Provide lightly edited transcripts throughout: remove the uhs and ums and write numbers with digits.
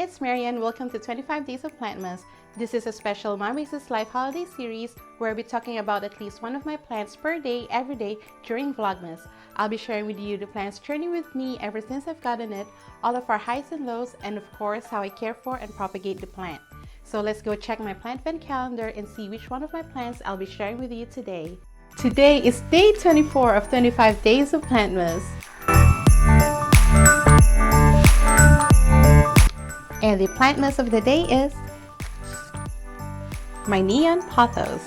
it's Marian. Welcome to 25 Days of Plantmas. This is a special My Oasis Life holiday series where I'll be talking about at least one of my plants per day, every day during Vlogmas. I'll be sharing with you the plant's journey with me ever since I've gotten it, all of our highs and lows, and of course how I care for and propagate the plant. So let's go check my plant vent calendar and see which one of my plants I'll be sharing with you today. Today is day 24 of 25 Days of Plantmas. And the plantmas of the day is my neon pothos.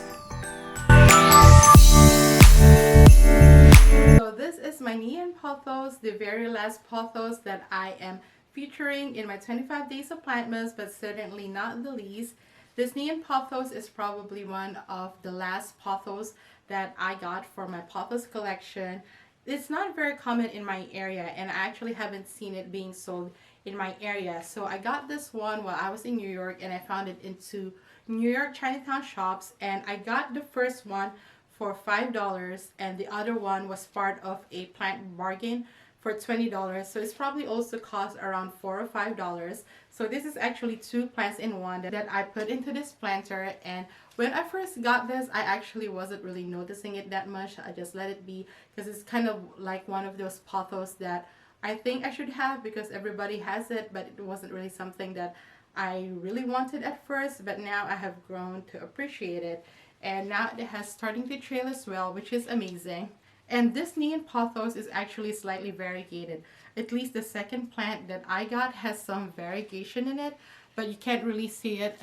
So this is my neon pothos, the very last pothos that I am featuring in my 25 Days of Plantmas, but certainly not the least. This neon pothos is probably one of the last pothos that I got for my pothos collection. It's not very common in my area, and I actually haven't seen it being sold in my area. So I got this one while I was in New York, and I found it into New York Chinatown shops, and I got the first one for $5 and the other one was part of a plant bargain for $20. So it's probably also cost around $4 or $5. So this is actually two plants in one that I put into this planter, and when I first got this I actually wasn't really noticing it that much. I just let it be because it's kind of like one of those pothos that I think I should have because everybody has it, but it wasn't really something that I really wanted at first, but now I have grown to appreciate it, and now it has starting to trail as well, which is amazing. And this neon pothos is actually slightly variegated. At least the second plant that I got has some variegation in it, but you can't really see it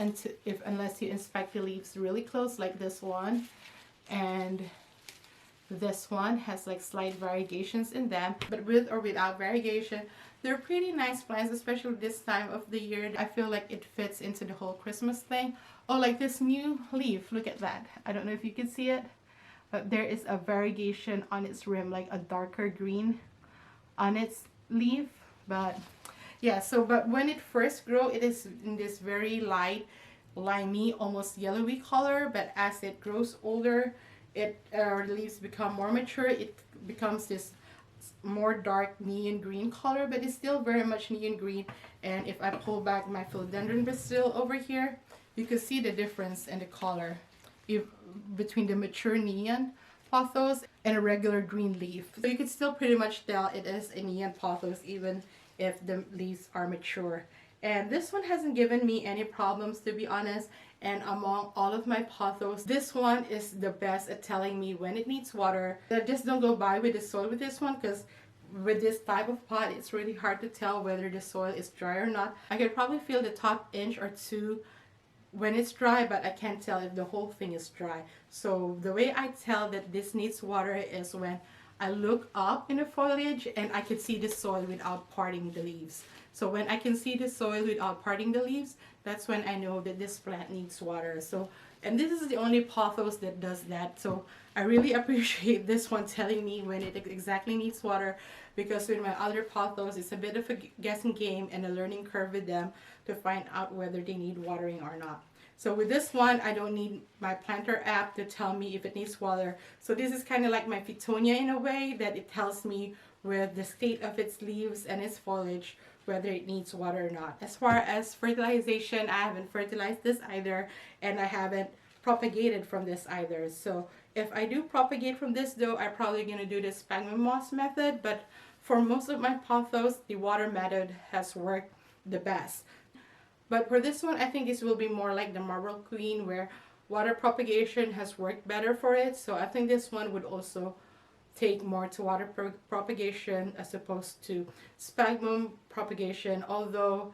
unless you inspect the leaves really close, like this one. And this one has like slight variegations in them, but with or without variegation, they're pretty nice plants, especially this time of the year. I feel like it fits into the whole Christmas thing. Oh, like this new leaf, look at that. I don't know if you can see it, but there is a variegation on its rim, like a darker green on its leaf. But yeah, but when it first grows, it is in this very light, limey, almost yellowy color, but as it grows older, the leaves become more mature, it becomes this more dark neon green color, but it's still very much neon green. And if I pull back my philodendron Brazil over here, you can see the difference in the color between the mature neon pothos and a regular green leaf. So you can still pretty much tell it is a neon pothos even if the leaves are mature. And this one hasn't given me any problems, to be honest. And among all of my pothos, this one is the best at telling me when it needs water. I just don't go by with the soil with this one, because with this type of pot, it's really hard to tell whether the soil is dry or not. I can probably feel the top inch or two when it's dry, but I can't tell if the whole thing is dry. So the way I tell that this needs water is when I look up in the foliage and I can see the soil without parting the leaves. So when I can see the soil without parting the leaves, that's when I know that this plant needs water. So, and this is the only pothos that does that. So I really appreciate this one telling me when it exactly needs water, because with my other pothos, it's a bit of a guessing game and a learning curve with them to find out whether they need watering or not. So with this one, I don't need my planter app to tell me if it needs water. So this is kind of like my Fitonia in a way, that it tells me with the state of its leaves and its foliage whether it needs water or not. As far as fertilization, I haven't fertilized this either, and I haven't propagated from this either. So if I do propagate from this though, I'm probably going to do the sphagnum moss method, but for most of my pothos, the water method has worked the best. But for this one, I think this will be more like the Marble Queen, where water propagation has worked better for it. So I think this one would also take more to water propagation as opposed to sphagnum propagation. Although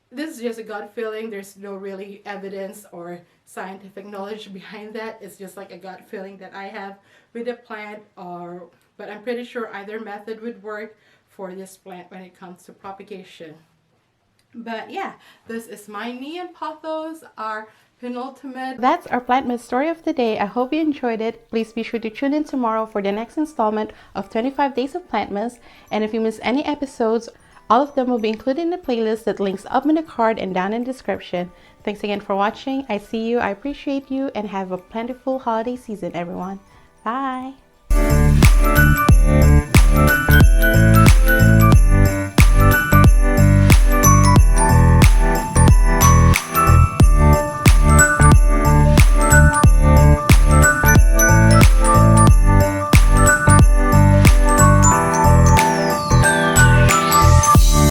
this is just a gut feeling, there's no really evidence or scientific knowledge behind that. It's just like a gut feeling that I have with a plant, but I'm pretty sure either method would work for this plant when it comes to propagation. But yeah, this is my neon pothos, our penultimate. That's our Plantmas story of the day. I hope you enjoyed it. Please be sure to tune in tomorrow for the next installment of 25 Days of Plantmas. And if you miss any episodes, all of them will be included in the playlist that links up in the card and down in the description. Thanks again for watching. I see you, I appreciate you, and have a plentiful holiday season, everyone. Bye!